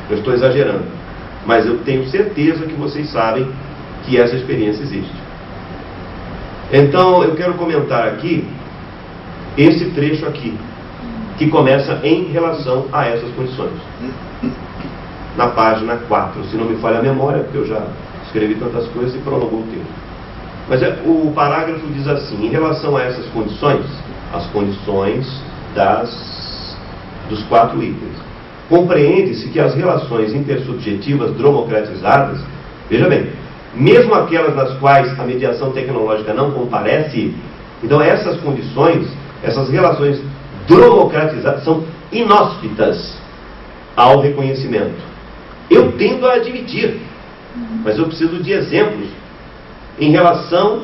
Eu estou exagerando, mas eu tenho certeza que vocês sabem que essa experiência existe. Então eu quero comentar aqui esse trecho aqui, que começa em relação a essas condições, na página 4, se não me falha a memória, porque eu já escrevi tantas coisas e prolongou o tempo. Mas o parágrafo diz assim: em relação a essas condições, as condições dos 4 itens, compreende-se que as relações intersubjetivas dromocratizadas, veja bem, mesmo aquelas nas quais a mediação tecnológica não comparece, então essas condições, essas relações dromocratizadas são inóspitas ao reconhecimento. Eu tendo a admitir, mas eu preciso de exemplos em relação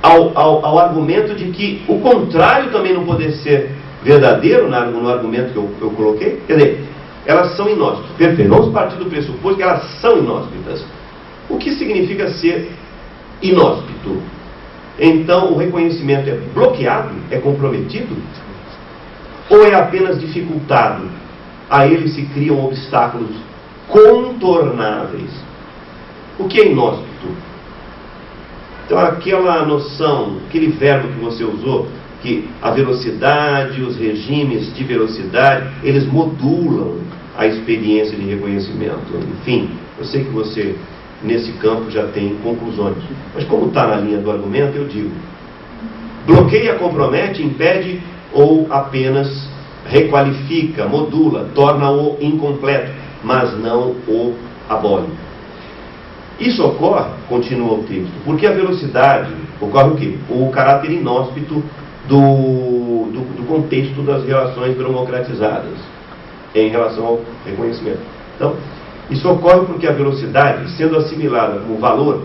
ao argumento de que o contrário também não pode ser verdadeiro no argumento que eu coloquei. Quer dizer, elas são inóspitas. Perfeito. Vamos partir do pressuposto que elas são inóspitas. O que significa ser inóspito? Então, o reconhecimento é bloqueado? É comprometido? Ou é apenas dificultado? A ele se criam obstáculos contornáveis. O que é inóspito? Então, aquela noção, aquele verbo que você usou, que a velocidade, os regimes de velocidade, eles modulam a experiência de reconhecimento. Enfim, eu sei que você, nesse campo, já tem conclusões. Mas como está na linha do argumento, eu digo: bloqueia, compromete, impede ou apenas requalifica, modula, torna-o incompleto, mas não o abole. Isso ocorre, continua o texto, porque a velocidade, ocorre o quê? O caráter inóspito do contexto das relações dromocratizadas em relação ao reconhecimento. Então, isso ocorre porque a velocidade, sendo assimilada como valor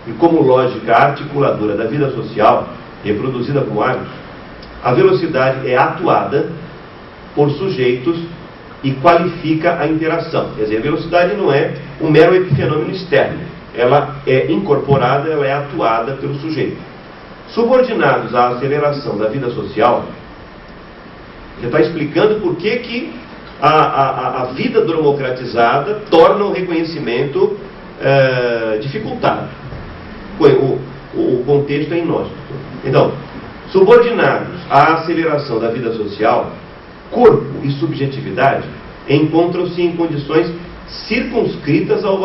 e como lógica articuladora da vida social, reproduzida por hábitos, a velocidade é atuada por sujeitos e qualifica a interação. Quer dizer, a velocidade não é um mero epifenômeno externo. Ela é incorporada, ela é atuada pelo sujeito. Subordinados à aceleração da vida social, já está explicando por que a vida dromocratizada torna o reconhecimento dificultado. O contexto é inóspito. Então, subordinados à aceleração da vida social, corpo e subjetividade encontram-se em condições circunscritas ao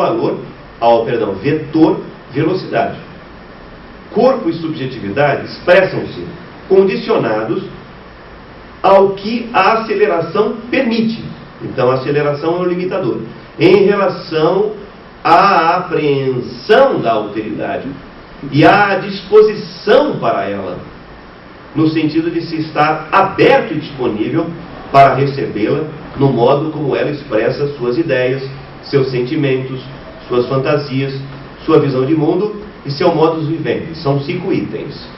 vetor velocidade. Corpo e subjetividade expressam-se condicionados ao que a aceleração permite. Então, a aceleração é o limitador. Em relação à apreensão da alteridade e à disposição para ela, no sentido de se estar aberto e disponível para recebê-la no modo como ela expressa suas ideias, seus sentimentos, suas fantasias, sua visão de mundo e seu modus vivendi. São 5 itens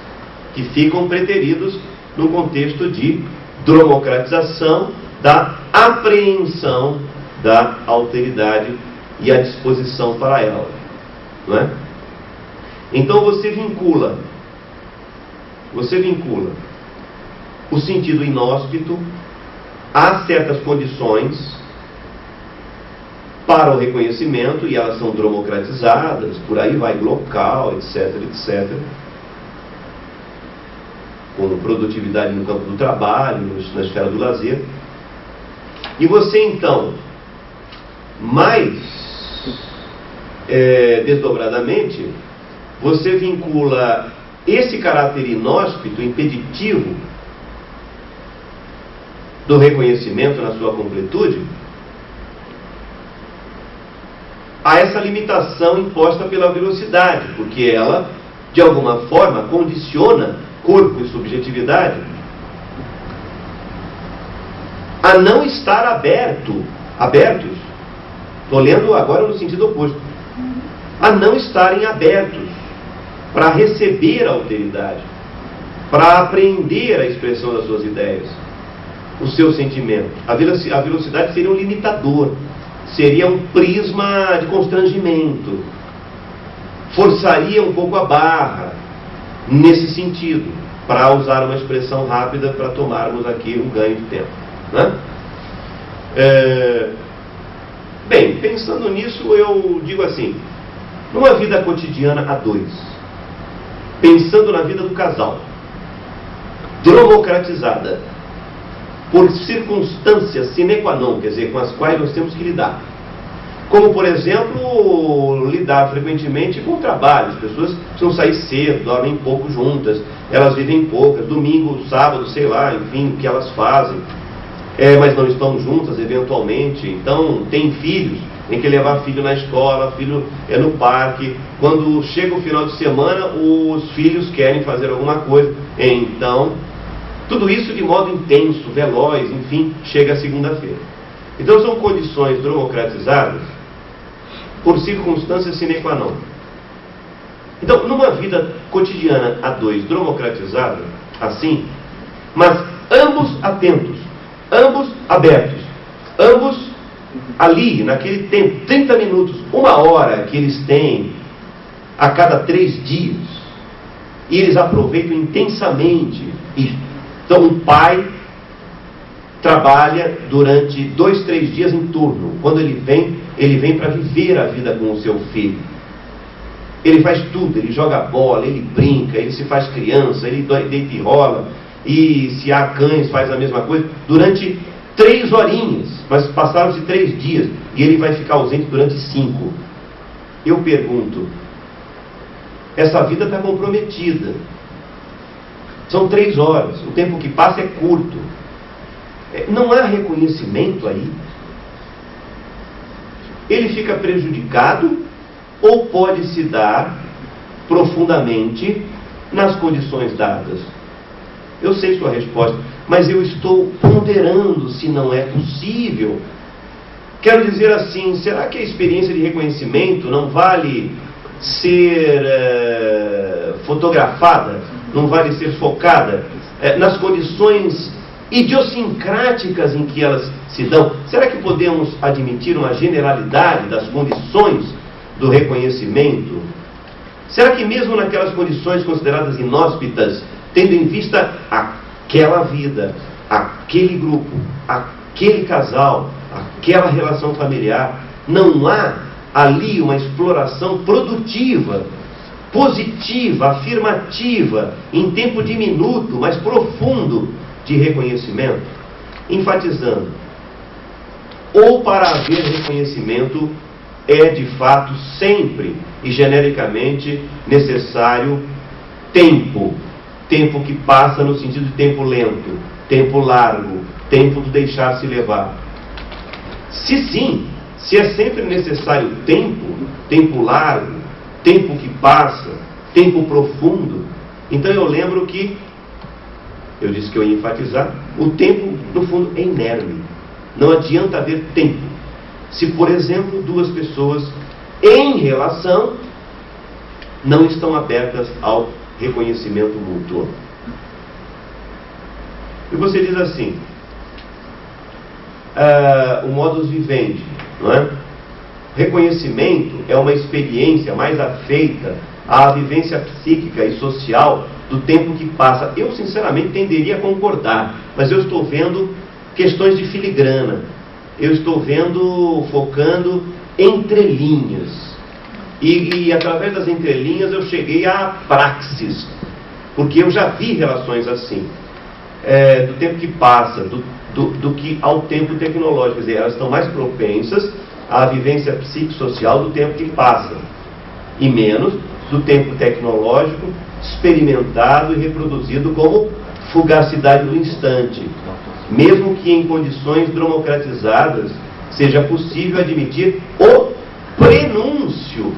que ficam preteridos no contexto de dromocratização da apreensão da alteridade e a disposição para ela, não é? Então você vincula o sentido inóspito há certas condições para o reconhecimento e elas são democratizadas, por aí vai local, etc, etc. Como produtividade no campo do trabalho, na esfera do lazer. E você então, mais desdobradamente, você vincula esse caráter inóspito, impeditivo do reconhecimento na sua completude a essa limitação imposta pela velocidade, porque ela, de alguma forma, condiciona corpo e subjetividade a não estar abertos, estou lendo agora no sentido oposto, a não estarem abertos para receber a alteridade, para apreender a expressão das suas ideias, os seus sentimentos. A velocidade seria um limitador, seria um prisma de constrangimento, forçaria um pouco a barra nesse sentido, para usar uma expressão rápida para tomarmos aqui um ganho de tempo, né? Bem, pensando nisso, eu digo assim, numa vida cotidiana a dois, pensando na vida do casal, democratizada por circunstâncias sine qua non, quer dizer, com as quais nós temos que lidar. Como, por exemplo, lidar frequentemente com o trabalho. As pessoas precisam sair cedo, dormem pouco juntas, elas vivem poucas, domingo, sábado, sei lá, enfim, o que elas fazem. Mas não estão juntas, eventualmente. Então, tem filhos, tem que levar filho na escola, filho no parque. Quando chega o final de semana, os filhos querem fazer alguma coisa. Então, tudo isso de modo intenso, veloz, enfim, chega a segunda-feira. Então são condições democratizadas por circunstâncias sine qua non. Então, numa vida cotidiana a dois, democratizada, assim, mas ambos atentos, ambos abertos, ambos ali, naquele tempo, 30 minutos, 1 hora que eles têm a cada 3 dias, e eles aproveitam intensamente isso. Então, um pai trabalha durante 2, 3 dias em turno. Quando ele vem para viver a vida com o seu filho. Ele faz tudo, ele joga bola, ele brinca, ele se faz criança, ele deita e rola, e se há cães faz a mesma coisa, durante 3 horinhas, mas passaram-se 3 dias, e ele vai ficar ausente durante 5. Eu pergunto, essa vida está comprometida. São 3 horas, o tempo que passa é curto. Não há reconhecimento aí. Ele fica prejudicado ou pode se dar profundamente nas condições dadas? Eu sei sua resposta, mas eu estou ponderando se não é possível. Quero dizer assim, será que a experiência de reconhecimento não vale ser fotografada, não vale ser focada nas condições idiosincráticas em que elas se dão? Será que podemos admitir uma generalidade das condições do reconhecimento? Será que mesmo naquelas condições consideradas inóspitas, tendo em vista aquela vida, aquele grupo, aquele casal, aquela relação familiar, não há ali uma exploração produtiva, positiva, afirmativa, em tempo diminuto, mas profundo, de reconhecimento? Enfatizando, ou para haver reconhecimento é de fato sempre e genericamente necessário tempo que passa no sentido de tempo lento, tempo largo, tempo do deixar-se levar. Se sim, se é sempre necessário tempo largo, tempo que passa, tempo profundo, então eu lembro que eu disse que eu ia enfatizar, o tempo, no fundo, é inerme. Não adianta haver tempo se, por exemplo, 2 pessoas em relação não estão abertas ao reconhecimento mútuo. E você diz assim, o modus vivendi, não é? Reconhecimento é uma experiência mais afeita à vivência psíquica e social do tempo que passa. Eu, sinceramente, tenderia a concordar, mas eu estou vendo questões de filigrana. Eu estou vendo, focando entrelinhas. E através das entrelinhas eu cheguei à praxis, porque eu já vi relações assim, do tempo que passa, do que ao tempo tecnológico. Quer dizer, elas estão mais propensas à vivência psicossocial do tempo que passa, e menos do tempo tecnológico experimentado e reproduzido como fugacidade do instante. Mesmo que em condições democratizadas seja possível admitir o prenúncio.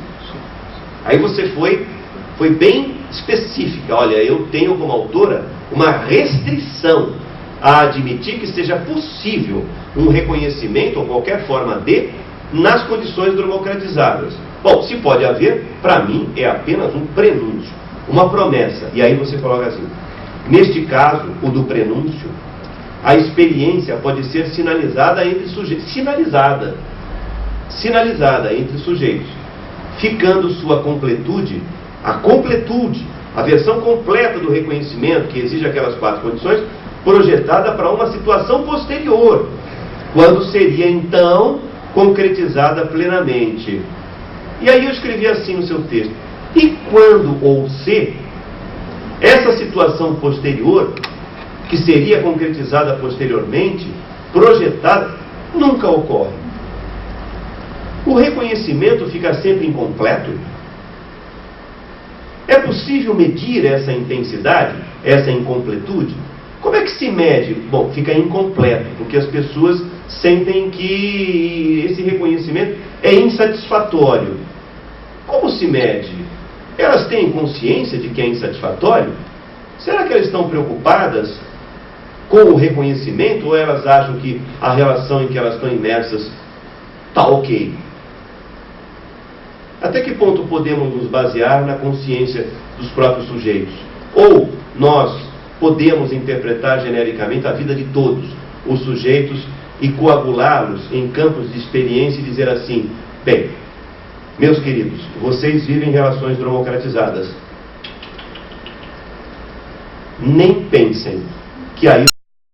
Aí você foi bem específica. Olha, eu tenho como autora uma restrição a admitir que seja possível um reconhecimento ou qualquer forma de nas condições democratizadas. Bom, se pode haver, para mim é apenas um prenúncio, uma promessa. E aí você coloca assim: neste caso, o do prenúncio, a experiência pode ser sinalizada entre sujeitos, sinalizada entre sujeitos, ficando sua completude, a versão completa do reconhecimento, que exige aquelas 4 condições, projetada para uma situação posterior, quando seria então concretizada plenamente. E aí eu escrevi assim no seu texto: e quando ou se essa situação posterior, que seria concretizada posteriormente, projetada, nunca ocorre, o reconhecimento fica sempre incompleto? É possível medir essa intensidade, essa incompletude? Como é que se mede? Bom, fica incompleto, porque as pessoas sentem que esse reconhecimento é insatisfatório. Como se mede? Elas têm consciência de que é insatisfatório? Será que elas estão preocupadas com o reconhecimento, ou elas acham que a relação em que elas estão imersas está ok? Até que ponto podemos nos basear na consciência dos próprios sujeitos? Ou nós podemos interpretar genericamente a vida de todos os sujeitos e coagulá-los em campos de experiência e dizer assim: bem, meus queridos, vocês vivem relações democratizadas. Nem pensem que aí